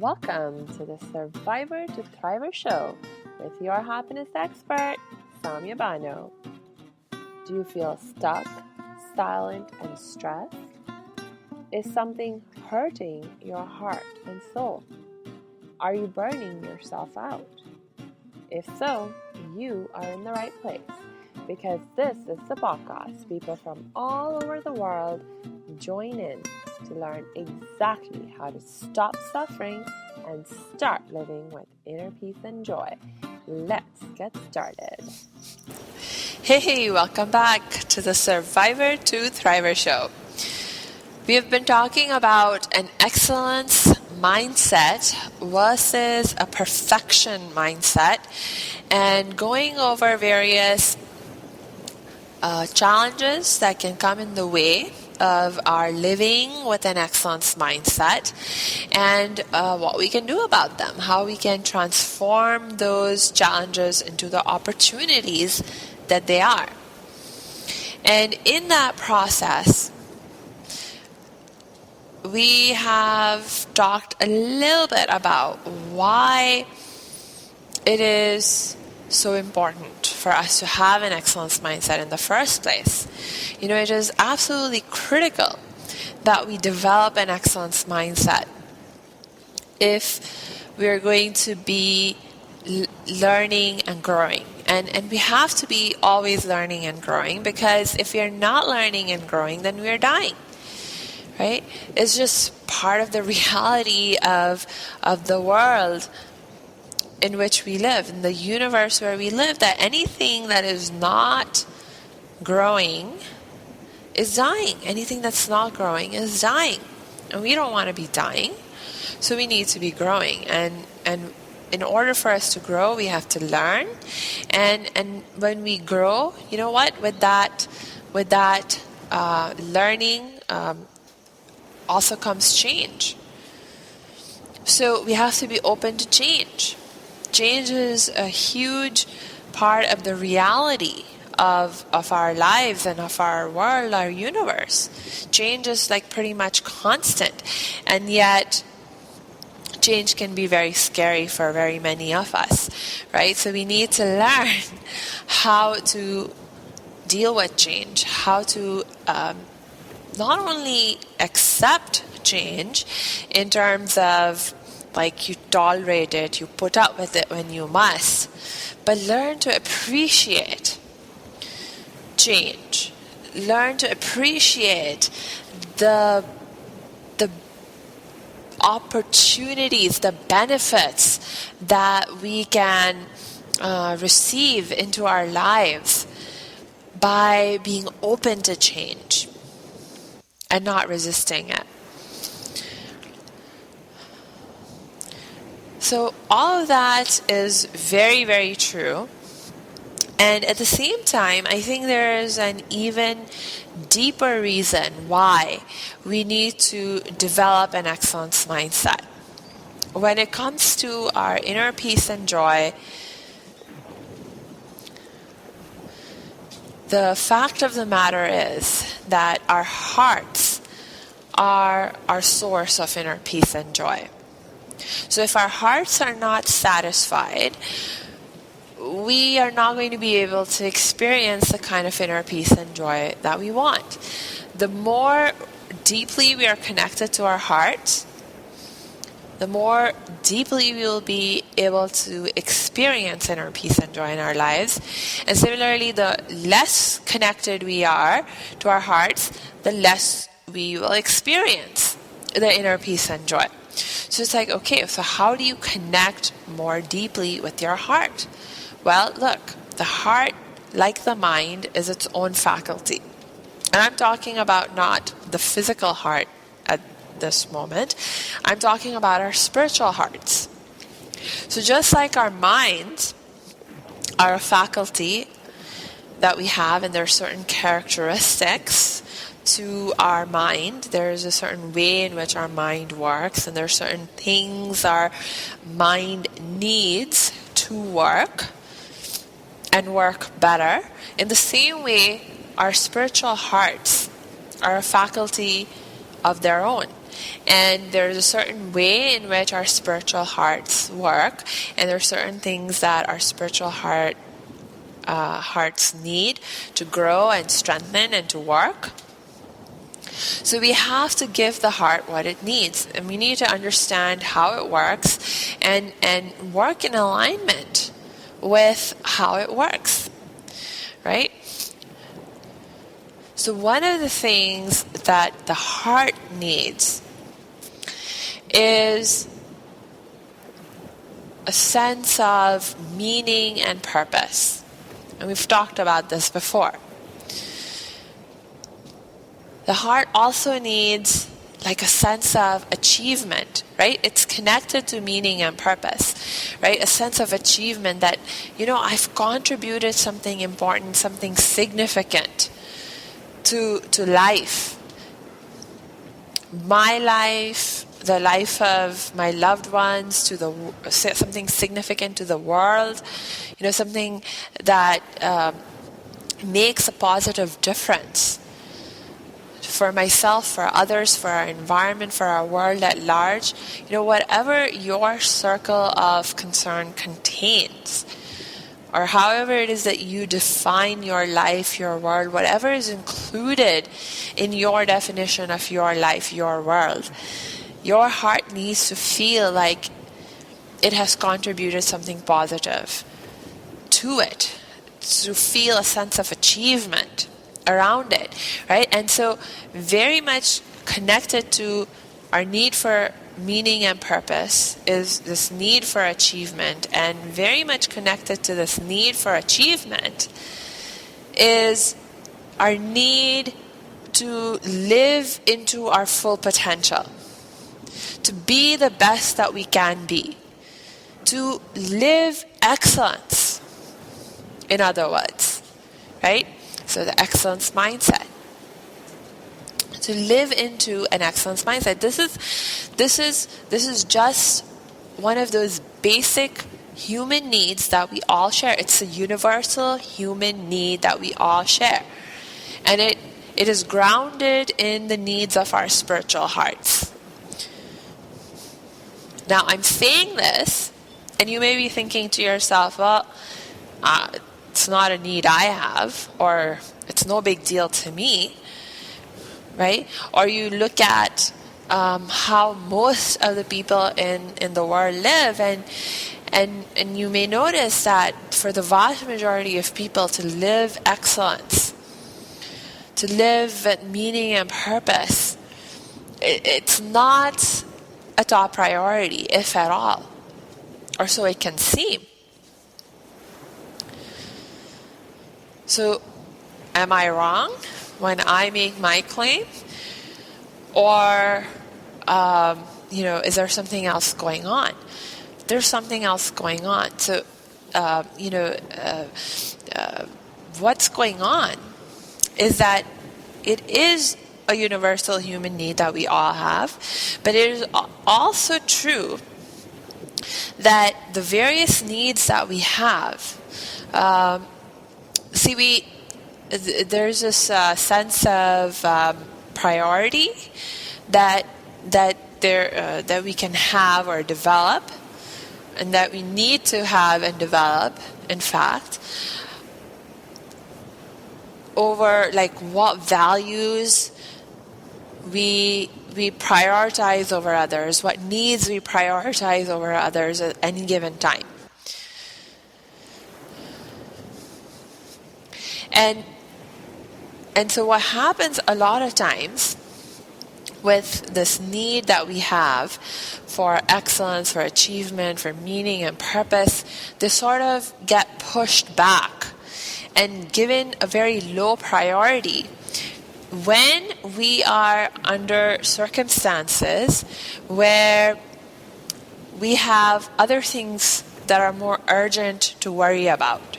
Welcome to the Survivor to Thriver show with your happiness expert, Samia Bano. Do you feel stuck, silent, and stressed? Is something hurting your heart and soul? Are you burning yourself out? If so, you are in the right place because this is the podcast people from all over the world join in to learn exactly how to stop suffering and start living with inner peace and joy. Let's get started. Hey, welcome back to the Survivor to Thriver show. We have been talking about an excellence mindset versus a perfection mindset and going over various challenges that can come in the way of our living with an excellence mindset and what we can do about them, how we can transform those challenges into the opportunities that they are. And in that process, we have talked a little bit about why it is so important for us to have an excellence mindset in the first place. You know, it is absolutely critical that we develop an excellence mindset if we are going to be learning and growing. And we have to be always learning and growing, because if we are not learning and growing, then we are dying. Right? It's just part of the reality of the world in which we live, in the universe where we live, that anything that is not growing is dying. Anything that's not growing is dying. And we don't want to be dying, so we need to be growing. And in order for us to grow, we have to learn. And when we grow, you know what? With that learning, also comes change. So we have to be open to change. Change is a huge part of the reality of our lives and of our world, our universe. Change is like pretty much constant, and yet change can be very scary for very many of us, right? So we need to learn how to deal with change, how to not only accept change in terms of like you tolerate it, you put up with it when you must, but learn to appreciate change. Learn to appreciate the opportunities, the benefits that we can receive into our lives by being open to change and not resisting it. So all of that is very, very true. And at the same time, I think there is an even deeper reason why we need to develop an excellence mindset. When it comes to our inner peace and joy, the fact of the matter is that our hearts are our source of inner peace and joy. So if our hearts are not satisfied, we are not going to be able to experience the kind of inner peace and joy that we want. The more deeply we are connected to our heart, the more deeply we will be able to experience inner peace and joy in our lives. And similarly, the less connected we are to our hearts, the less we will experience the inner peace and joy. So it's like, okay, so how do you connect more deeply with your heart? Well, look, the heart, like the mind, is its own faculty. And I'm talking about not the physical heart at this moment. I'm talking about our spiritual hearts. So just like our minds are a faculty that we have, and there are certain characteristics to our mind. There's a certain way in which our mind works, and there are certain things our mind needs to work and work better. In the same way, our spiritual hearts are a faculty of their own. And there's a certain way in which our spiritual hearts work, and there are certain things that our spiritual hearts need to grow and strengthen and to work. So we have to give the heart what it needs, and we need to understand how it works and work in alignment with how it works, right? So one of the things that the heart needs is a sense of meaning and purpose. And we've talked about this before. The heart also needs like a sense of achievement, right? It's connected to meaning and purpose, right? A sense of achievement that, I've contributed something important, something significant to life. My life, the life of my loved ones, something significant to the world, something that makes a positive difference for myself, for others, for our environment, for our world at large. Whatever your circle of concern contains, or however it is that you define your life, your world, whatever is included in your definition of your life, your world, your heart needs to feel like it has contributed something positive to it, to feel a sense of achievement around it, right? And so very much connected to our need for meaning and purpose is this need for achievement, and very much connected to this need for achievement is our need to live into our full potential, to be the best that we can be, to live excellence, in other words, right? So the excellence mindset. To live into an excellence mindset. This is just one of those basic human needs that we all share. It's a universal human need that we all share. And it is grounded in the needs of our spiritual hearts. Now, I'm saying this, and you may be thinking to yourself, well, it's not a need I have, or it's no big deal to me, right? Or you look at how most of the people in the world live, and you may notice that for the vast majority of people, to live excellence, to live with meaning and purpose, it's not a top priority, if at all, or so it can seem. So, am I wrong when I make my claim? Or, is there something else going on? There's something else going on. So, what's going on is that it is a universal human need that we all have, but it is also true that the various needs that we have, there's this sense of priority that we can have or develop, and that we need to have and develop, in fact, over like what values we prioritize over others, what needs we prioritize over others at any given time. And so what happens a lot of times with this need that we have for excellence, for achievement, for meaning and purpose, they sort of get pushed back and given a very low priority when we are under circumstances where we have other things that are more urgent to worry about,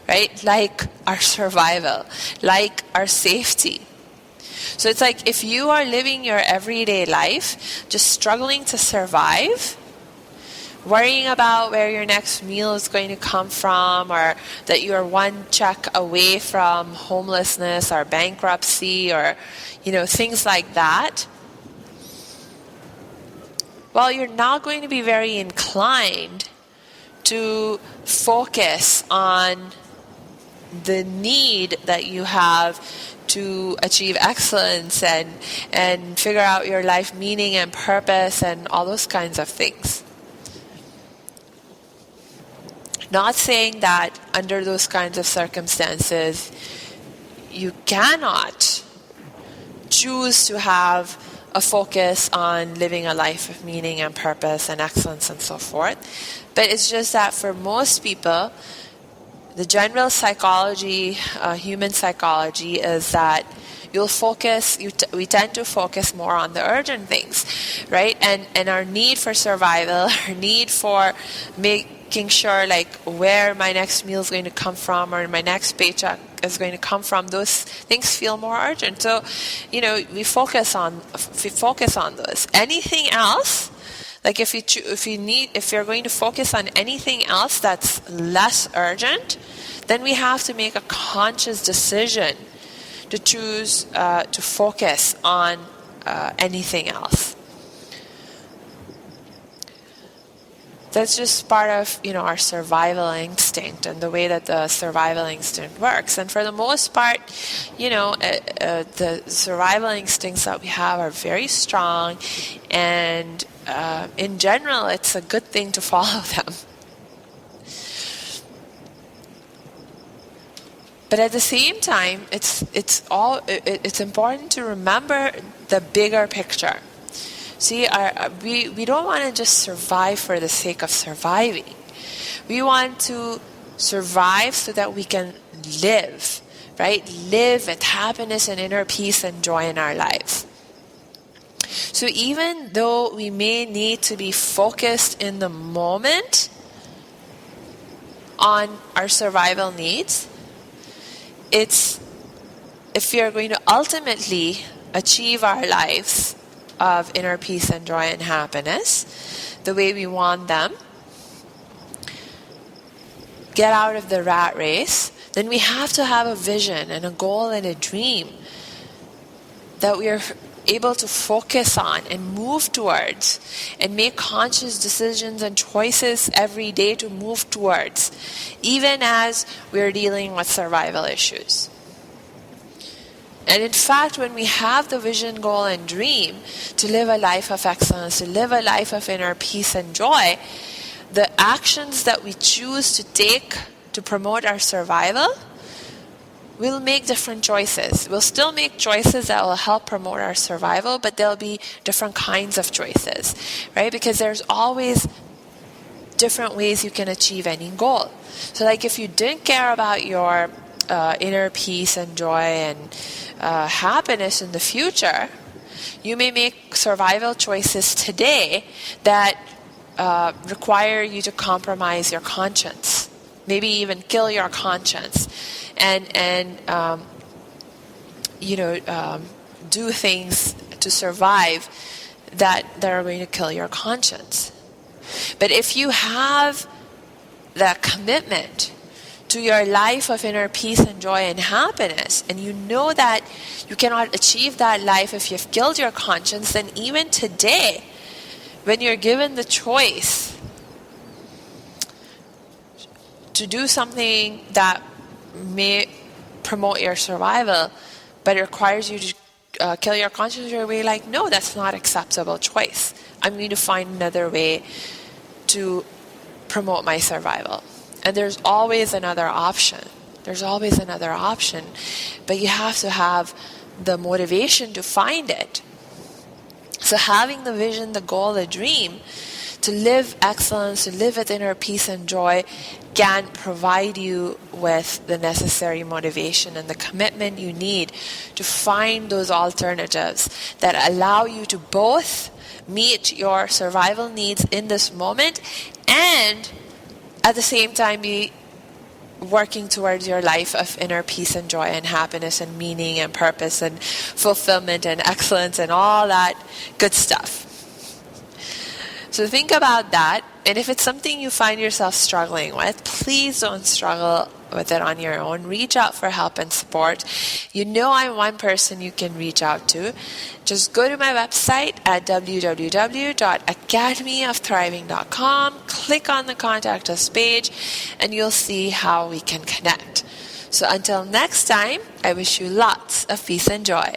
right? Like our survival, like our safety. So it's like if you are living your everyday life, just struggling to survive, worrying about where your next meal is going to come from, or that you are one check away from homelessness or bankruptcy, or things like that, well, you're not going to be very inclined to focus on the need that you have to achieve excellence and figure out your life meaning and purpose and all those kinds of things. Not saying that under those kinds of circumstances you cannot choose to have a focus on living a life of meaning and purpose and excellence and so forth. But it's just that for most people, the general psychology, human psychology, is that we tend to focus more on the urgent things, right? And our need for survival, our need for making sure like where my next meal is going to come from or my next paycheck is going to come from, those things feel more urgent. So, we focus on those. Anything else, like if you're going to focus on anything else that's less urgent, then we have to make a conscious decision to choose to focus on anything else. That's just part of, our survival instinct and the way that the survival instinct works. And for the most part, the survival instincts that we have are very strong, and in general, it's a good thing to follow them. But at the same time, it's important to remember the bigger picture. See, we don't want to just survive for the sake of surviving. We want to survive so that we can live, right? Live with happiness and inner peace and joy in our lives. So even though we may need to be focused in the moment on our survival needs, if we are going to ultimately achieve our lives of inner peace and joy and happiness the way we want them, get out of the rat race, then we have to have a vision and a goal and a dream that we are able to focus on and move towards and make conscious decisions and choices every day to move towards, even as we're dealing with survival issues. And in fact, when we have the vision, goal, and dream to live a life of excellence, to live a life of inner peace and joy, the actions that we choose to take to promote our survival, we'll make different choices. We'll still make choices that will help promote our survival, but there'll be different kinds of choices, right? Because there's always different ways you can achieve any goal. So like if you didn't care about your inner peace and joy and happiness in the future, you may make survival choices today that require you to compromise your conscience, maybe even kill your conscience, and do things to survive that are going to kill your conscience. But if you have that commitment to your life of inner peace and joy and happiness, and you know that you cannot achieve that life if you've killed your conscience, then even today, when you're given the choice to do something that may promote your survival, but it requires you to kill your conscience, you're really like, no, that's not acceptable choice. I'm going to find another way to promote my survival. And there's always another option. There's always another option. But you have to have the motivation to find it. So having the vision, the goal, the dream to live excellence, to live with inner peace and joy can provide you with the necessary motivation and the commitment you need to find those alternatives that allow you to both meet your survival needs in this moment and at the same time be working towards your life of inner peace and joy and happiness and meaning and purpose and fulfillment and excellence and all that good stuff. So think about that, and if it's something you find yourself struggling with, please don't struggle with it on your own, reach out for help and support. You know I'm one person you can reach out to. Just go to my website at www.academyofthriving.com, click on the Contact Us page, and you'll see how we can connect. So until next time, I wish you lots of peace and joy.